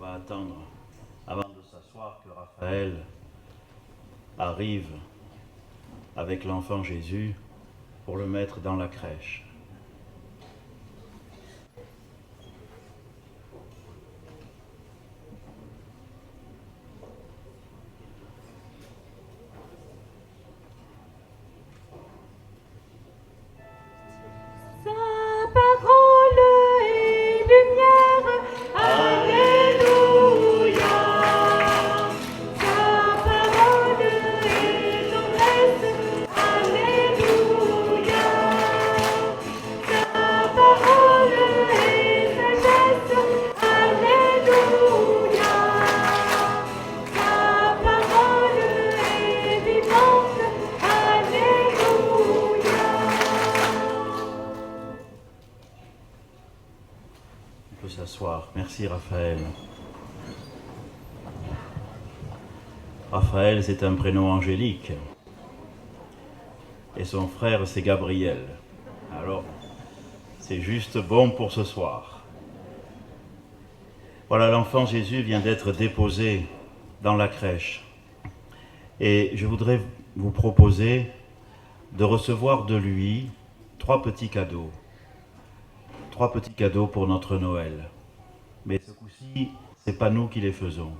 va attendre avant de s'asseoir que Raphaël arrive avec l'enfant Jésus pour le mettre dans la crèche. S'asseoir. Merci Raphaël. Raphaël, c'est un prénom angélique. Et son frère, c'est Gabriel. Alors, c'est juste bon pour ce soir. Voilà, l'enfant Jésus vient d'être déposé dans la crèche. Et je voudrais vous proposer de recevoir de lui 3 petits cadeaux. 3 petits cadeaux pour notre Noël. Mais ce coup-ci, ce n'est pas nous qui les faisons,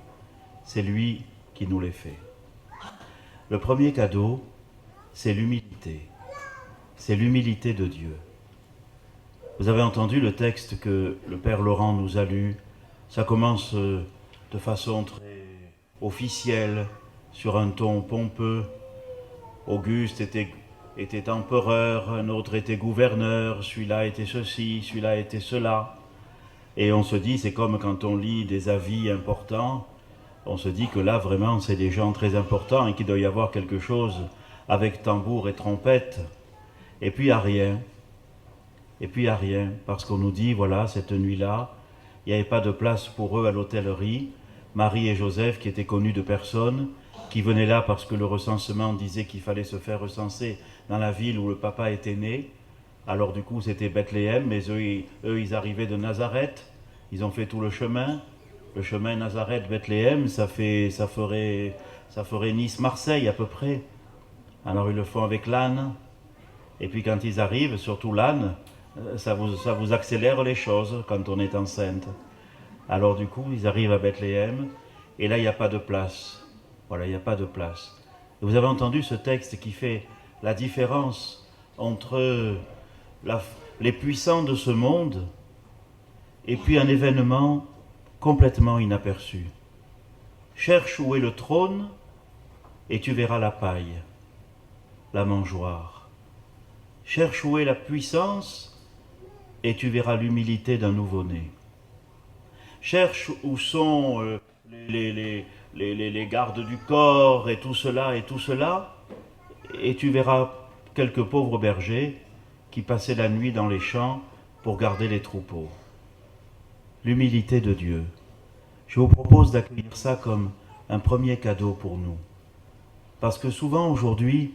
c'est lui qui nous les fait. Le premier cadeau, c'est l'humilité. C'est l'humilité de Dieu. Vous avez entendu le texte que le Père Laurent nous a lu. Ça commence de façon très officielle, sur un ton pompeux. Auguste était empereur, un autre était gouverneur, celui-là était ceci, celui-là était cela. Et on se dit, c'est comme quand on lit des avis importants, on se dit que là vraiment c'est des gens très importants et qu'il doit y avoir quelque chose avec tambour et trompette. Et puis il n'y a rien. Et puis il n'y a rien, parce qu'on nous dit, voilà, cette nuit-là, il n'y avait pas de place pour eux à l'hôtellerie. Marie et Joseph, qui étaient connus de personne, qui venaient là parce que le recensement disait qu'il fallait se faire recenser dans la ville où le papa était né. Alors du coup c'était Bethléem, mais eux ils arrivaient de Nazareth, ils ont fait tout le chemin Nazareth-Bethléem, ça ferait Nice-Marseille à peu près. Alors ils le font avec l'âne, et puis quand ils arrivent, surtout l'âne, ça vous accélère les choses quand on est enceinte. Alors du coup ils arrivent à Bethléem, et là il n'y a pas de place. Voilà, il n'y a pas de place. Et vous avez entendu ce texte qui fait la différence entre les puissants de ce monde et puis un événement complètement inaperçu. Cherche où est le trône et tu verras la paille, la mangeoire. Cherche où est la puissance et tu verras l'humilité d'un nouveau-né. Cherche où sont les gardes du corps et tout cela, et tu verras quelques pauvres bergers qui passaient la nuit dans les champs pour garder les troupeaux. L'humilité de Dieu. Je vous propose d'accueillir ça comme un premier cadeau pour nous. Parce que souvent aujourd'hui,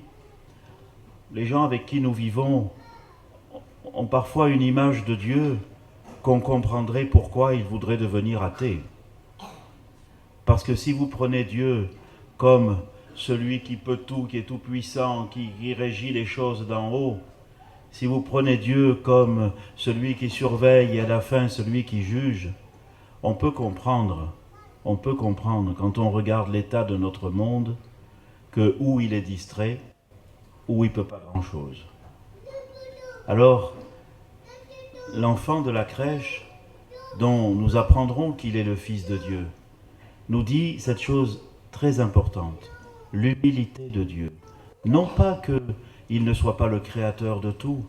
les gens avec qui nous vivons ont parfois une image de Dieu qu'on comprendrait pourquoi ils voudraient devenir athées. Parce que si vous prenez Dieu comme celui qui peut tout, qui est tout puissant, qui régit les choses d'en haut, si vous prenez Dieu comme celui qui surveille et à la fin celui qui juge, on peut comprendre quand on regarde l'état de notre monde, que ou il est distrait, ou il ne peut pas grand-chose. Alors, l'enfant de la crèche, dont nous apprendrons qu'il est le Fils de Dieu, nous dit cette chose très importante, l'humilité de Dieu. Non pas qu'il ne soit pas le créateur de tout,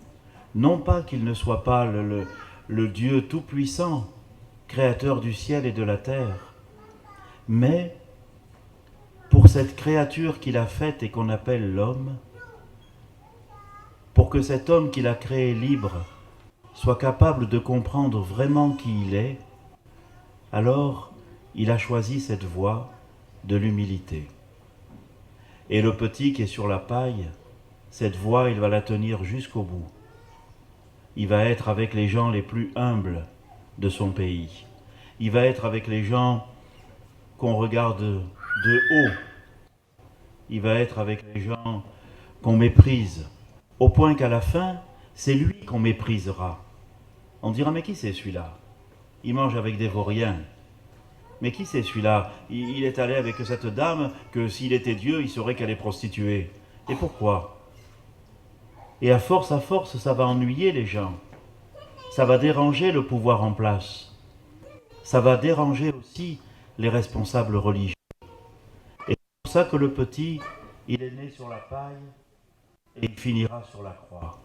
non pas qu'il ne soit pas le Dieu tout-puissant, créateur du ciel et de la terre, mais pour cette créature qu'il a faite et qu'on appelle l'homme, pour que cet homme qu'il a créé libre soit capable de comprendre vraiment qui il est, alors il a choisi cette voie de l'humilité. Et le petit qui est sur la paille, cette voie, il va la tenir jusqu'au bout. Il va être avec les gens les plus humbles de son pays. Il va être avec les gens qu'on regarde de haut. Il va être avec les gens qu'on méprise, au point qu'à la fin, c'est lui qu'on méprisera. On dira, mais qui c'est celui-là? Il mange avec des vauriens. Mais qui c'est celui-là? Il est allé avec cette dame que s'il était Dieu, il saurait qu'elle est prostituée. Et pourquoi? Et à force, ça va ennuyer les gens. Ça va déranger le pouvoir en place. Ça va déranger aussi les responsables religieux. Et c'est pour ça que le petit, il est né sur la paille et il finira sur la croix.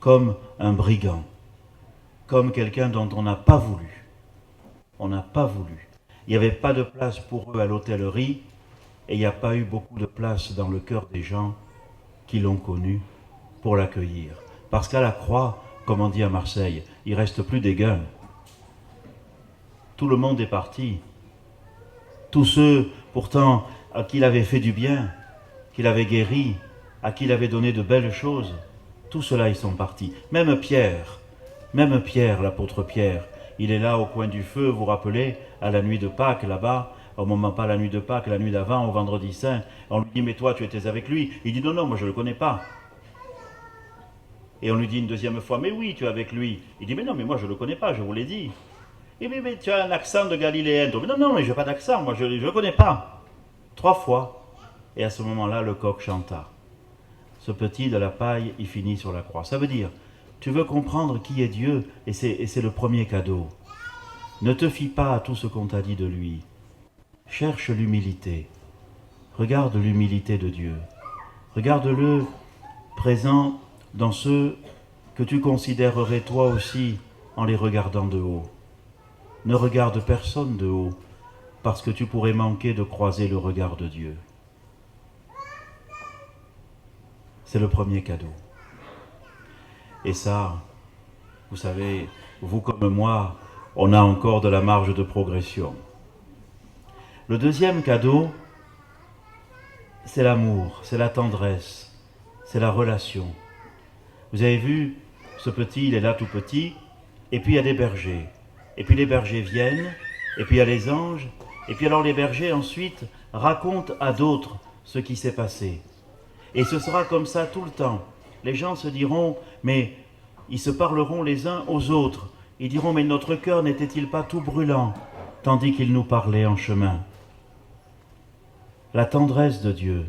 Comme un brigand. Comme quelqu'un dont on n'a pas voulu. On n'a pas voulu. Il n'y avait pas de place pour eux à l'hôtellerie et il n'y a pas eu beaucoup de place dans le cœur des gens qui l'ont connu pour l'accueillir. Parce qu'à la croix, comme on dit à Marseille, il ne reste plus des gains. Tout le monde est parti. Tous ceux, pourtant, à qui il avait fait du bien, qu'il avait guéri, à qui il avait donné de belles choses, tout cela, ils sont partis. Même Pierre, l'apôtre Pierre, il est là au coin du feu, vous vous rappelez, à la nuit de Pâques, là-bas, au moment pas la nuit de Pâques, la nuit d'avant, au vendredi saint. On lui dit, mais toi, tu étais avec lui. Il dit, non, non, moi, je ne le connais pas. Et on lui dit une deuxième fois, mais oui, tu es avec lui. Il dit, mais non, mais moi, je ne le connais pas, je vous l'ai dit. Il dit, mais tu as un accent de Galiléen. Mais non, non, mais je n'ai pas d'accent, moi, je ne le connais pas. 3 fois. Et à ce moment-là, le coq chanta. Ce petit de la paille, il finit sur la croix. Ça veut dire, tu veux comprendre qui est Dieu, et c'est le premier cadeau. Ne te fie pas à tout ce qu'on t'a dit de lui. Cherche l'humilité. Regarde l'humilité de Dieu. Regarde-le présent dans ceux que tu considérerais toi aussi en les regardant de haut. Ne regarde personne de haut, parce que tu pourrais manquer de croiser le regard de Dieu. C'est le premier cadeau. Et ça, vous savez, vous comme moi, on a encore de la marge de progression. Le deuxième cadeau, c'est l'amour, c'est la tendresse, c'est la relation. Vous avez vu, ce petit, il est là tout petit, et puis il y a des bergers. Et puis les bergers viennent, et puis il y a les anges, et puis alors les bergers ensuite racontent à d'autres ce qui s'est passé. Et ce sera comme ça tout le temps. Les gens se diront, mais ils se parleront les uns aux autres. Ils diront, mais notre cœur n'était-il pas tout brûlant, tandis qu'il nous parlait en chemin. La tendresse de Dieu,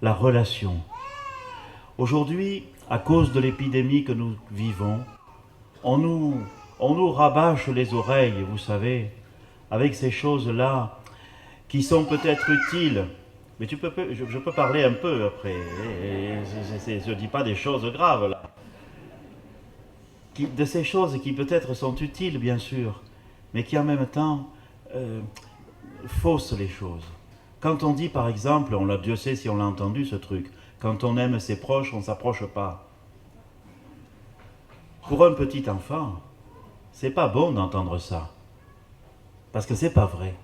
la relation. Aujourd'hui, à cause de l'épidémie que nous vivons, on nous rabâche les oreilles, vous savez, avec ces choses-là qui sont peut-être utiles. Mais je peux parler un peu après. Je ne dis pas des choses graves là. De ces choses qui peut-être sont utiles, bien sûr, mais qui en même temps faussent les choses. Quand on dit par exemple, Dieu sait si on l'a entendu ce truc, quand on aime ses proches, on ne s'approche pas. Pour un petit enfant, c'est pas bon d'entendre ça. Parce que c'est pas vrai.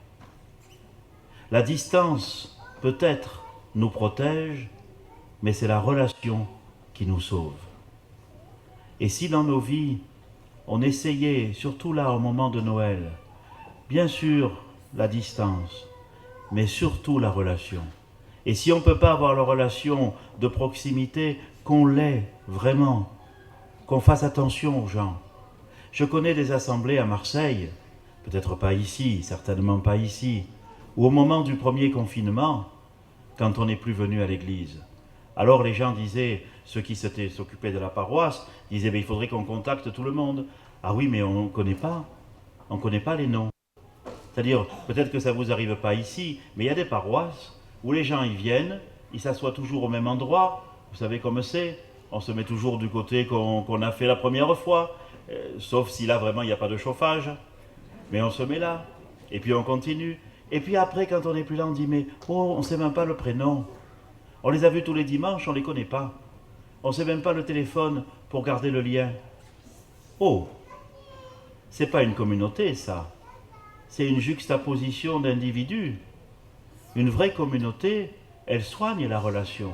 La distance, peut-être, nous protège, mais c'est la relation qui nous sauve. Et si dans nos vies, on essayait, surtout là au moment de Noël, bien sûr la distance, mais surtout la relation. Et si on ne peut pas avoir la relation de proximité, qu'on l'ait vraiment, qu'on fasse attention aux gens. Je connais des assemblées à Marseille, peut-être pas ici, certainement pas ici, où au moment du premier confinement, quand on n'est plus venu à l'église, alors les gens disaient, ceux qui s'occupaient de la paroisse, disaient, il faudrait qu'on contacte tout le monde. Ah oui, mais on ne connaît pas les noms. C'est-à-dire, peut-être que ça ne vous arrive pas ici, mais il y a des paroisses où les gens y viennent, ils s'assoient toujours au même endroit, vous savez comme c'est, on se met toujours du côté qu'on a fait la première fois, sauf si là vraiment il n'y a pas de chauffage, mais on se met là, et puis on continue. Et puis après, quand on n'est plus là, on dit, mais on ne sait même pas le prénom. On les a vus tous les dimanches, on ne les connaît pas. On ne sait même pas le téléphone pour garder le lien. Oh, c'est pas une communauté ça. C'est une juxtaposition d'individus. Une vraie communauté, elle soigne la relation.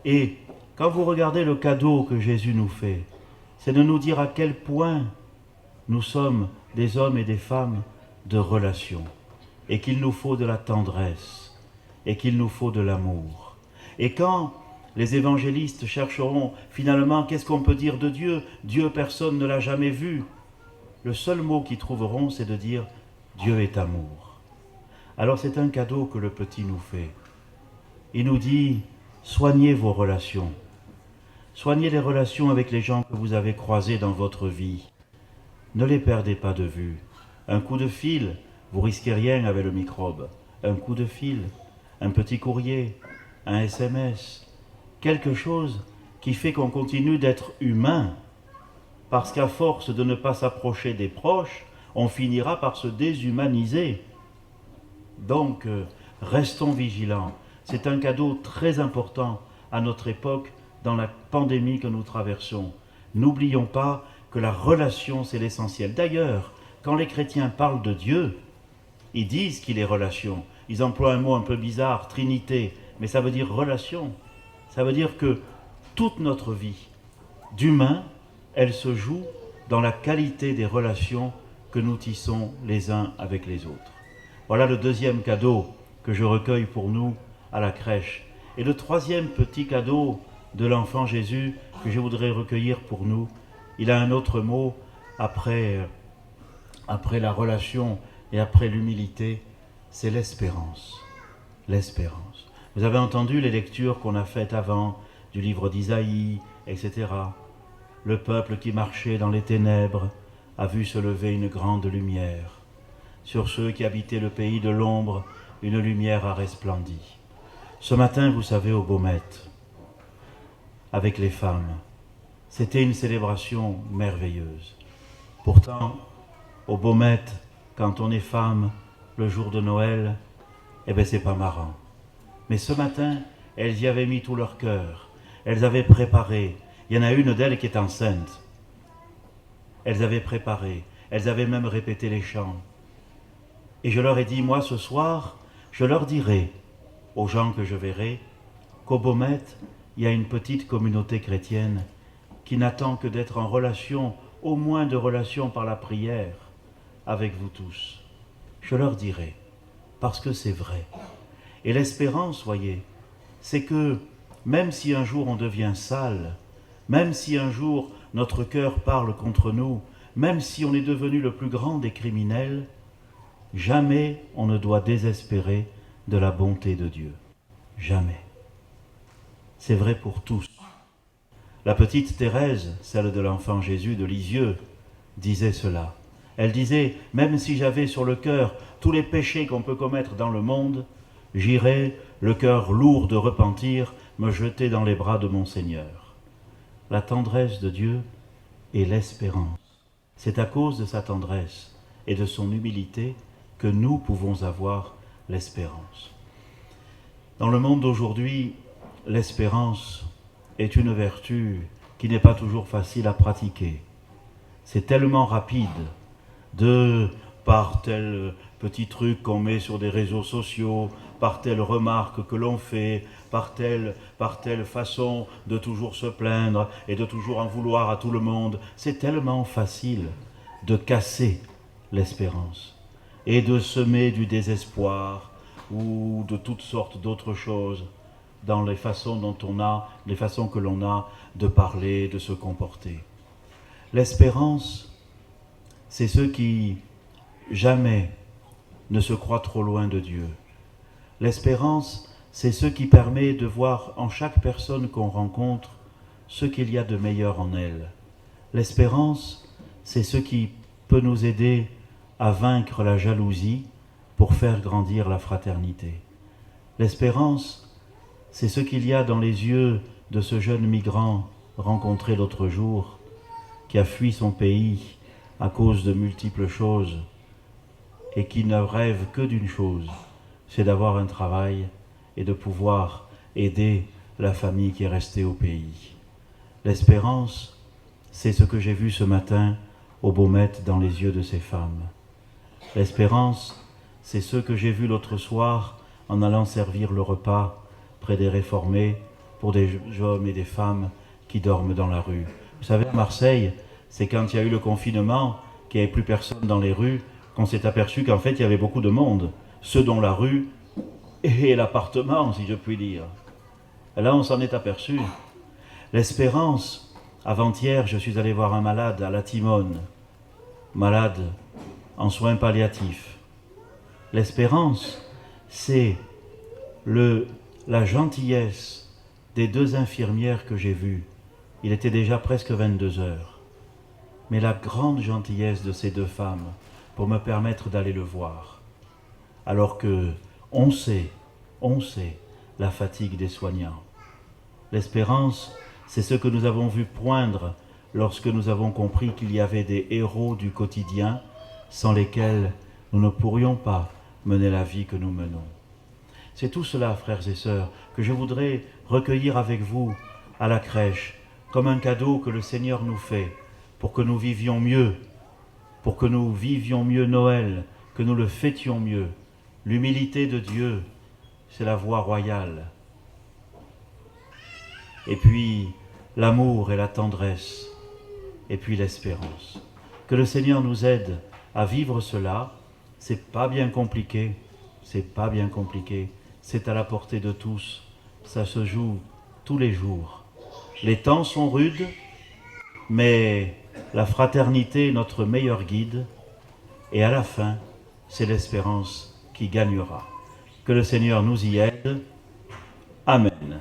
Et quand vous regardez le cadeau que Jésus nous fait, c'est de nous dire à quel point nous sommes des hommes et des femmes de relation. et qu'il nous faut de la tendresse, et qu'il nous faut de l'amour. Et quand les évangélistes chercheront finalement qu'est-ce qu'on peut dire de Dieu, Dieu personne ne l'a jamais vu, le seul mot qu'ils trouveront c'est de dire Dieu est amour. Alors c'est un cadeau que le petit nous fait. Il nous dit soignez vos relations, soignez les relations avec les gens que vous avez croisés dans votre vie. Ne les perdez pas de vue. Un coup de fil, vous risquez rien avec le microbe. Un coup de fil, un petit courrier, un SMS, quelque chose qui fait qu'on continue d'être humain, parce qu'à force de ne pas s'approcher des proches, on finira par se déshumaniser. Donc, restons vigilants. C'est un cadeau très important à notre époque dans la pandémie que nous traversons. N'oublions pas que la relation, c'est l'essentiel. D'ailleurs, quand les chrétiens parlent de Dieu, ils disent qu'il est relation. Ils emploient un mot un peu bizarre, Trinité, mais ça veut dire relation. Ça veut dire que toute notre vie d'humain, elle se joue dans la qualité des relations que nous tissons les uns avec les autres. Voilà le deuxième cadeau que je recueille pour nous à la crèche. Et le troisième petit cadeau de l'enfant Jésus que je voudrais recueillir pour nous, il a un autre mot après la relation et après l'humilité, c'est l'espérance. L'espérance. Vous avez entendu les lectures qu'on a faites avant du livre d'Isaïe, etc. Le peuple qui marchait dans les ténèbres a vu se lever une grande lumière. Sur ceux qui habitaient le pays de l'ombre, une lumière a resplendi. Ce matin, vous savez, au Baumette, avec les femmes, c'était une célébration merveilleuse. Pourtant, au Baumette, quand on est femme, le jour de Noël, eh bien c'est pas marrant. Mais ce matin, elles y avaient mis tout leur cœur. Elles avaient préparé. Il y en a une d'elles qui est enceinte. Elles avaient préparé. Elles avaient même répété les chants. Et je leur ai dit, moi ce soir, je leur dirai aux gens que je verrai qu'au Baumette, il y a une petite communauté chrétienne qui n'attend que d'être en relation, au moins de relation par la prière, avec vous tous. Je leur dirai, parce que c'est vrai. Et l'espérance, voyez, c'est que même si un jour on devient sale, même si un jour notre cœur parle contre nous, même si on est devenu le plus grand des criminels, jamais on ne doit désespérer de la bonté de Dieu. Jamais. C'est vrai pour tous. La petite Thérèse, celle de l'enfant Jésus de Lisieux, disait cela. Elle disait, même si j'avais sur le cœur tous les péchés qu'on peut commettre dans le monde, j'irais, le cœur lourd de repentir, me jeter dans les bras de mon Seigneur. La tendresse de Dieu et l'espérance. C'est à cause de sa tendresse et de son humilité que nous pouvons avoir l'espérance. Dans le monde d'aujourd'hui, l'espérance est une vertu qui n'est pas toujours facile à pratiquer. C'est tellement rapide par tel petit truc qu'on met sur des réseaux sociaux, par telle remarque que l'on fait, par telle façon de toujours se plaindre et de toujours en vouloir à tout le monde. C'est tellement facile de casser l'espérance et de semer du désespoir ou de toutes sortes d'autres choses dans les façons que l'on a de parler, de se comporter. L'espérance, c'est ceux qui jamais ne se croient trop loin de Dieu. L'espérance, c'est ce qui permet de voir en chaque personne qu'on rencontre ce qu'il y a de meilleur en elle. L'espérance, c'est ce qui peut nous aider à vaincre la jalousie pour faire grandir la fraternité. L'espérance, c'est ce qu'il y a dans les yeux de ce jeune migrant rencontré l'autre jour, qui a fui son pays à cause de multiples choses et qui ne rêve que d'une chose, c'est d'avoir un travail et de pouvoir aider la famille qui est restée au pays. L'espérance, c'est ce que j'ai vu ce matin au Baumette dans les yeux de ces femmes. L'espérance, c'est ce que j'ai vu l'autre soir en allant servir le repas près des réformés pour des hommes et des femmes qui dorment dans la rue. Vous savez, à Marseille, c'est quand il y a eu le confinement, qu'il n'y avait plus personne dans les rues, qu'on s'est aperçu qu'en fait, il y avait beaucoup de monde. ceux dont la rue est l'appartement, si je puis dire. Et là, on s'en est aperçu. L'espérance, avant-hier, je suis allé voir un malade à la Timone, malade en soins palliatifs. L'espérance, c'est la gentillesse des 2 infirmières que j'ai vues. Il était déjà presque 22 heures. Mais la grande gentillesse de ces 2 femmes pour me permettre d'aller le voir. Alors que on sait la fatigue des soignants. L'espérance, c'est ce que nous avons vu poindre lorsque nous avons compris qu'il y avait des héros du quotidien sans lesquels nous ne pourrions pas mener la vie que nous menons. C'est tout cela, frères et sœurs, que je voudrais recueillir avec vous à la crèche, comme un cadeau que le Seigneur nous fait, pour que nous vivions mieux, Noël, que nous le fêtions mieux. L'humilité de Dieu, c'est la voie royale. Et puis, l'amour et la tendresse, et puis l'espérance. Que le Seigneur nous aide à vivre cela. C'est pas bien compliqué, c'est à la portée de tous, ça se joue tous les jours. Les temps sont rudes, mais la fraternité est notre meilleur guide, et à la fin, c'est l'espérance qui gagnera. Que le Seigneur nous y aide. Amen.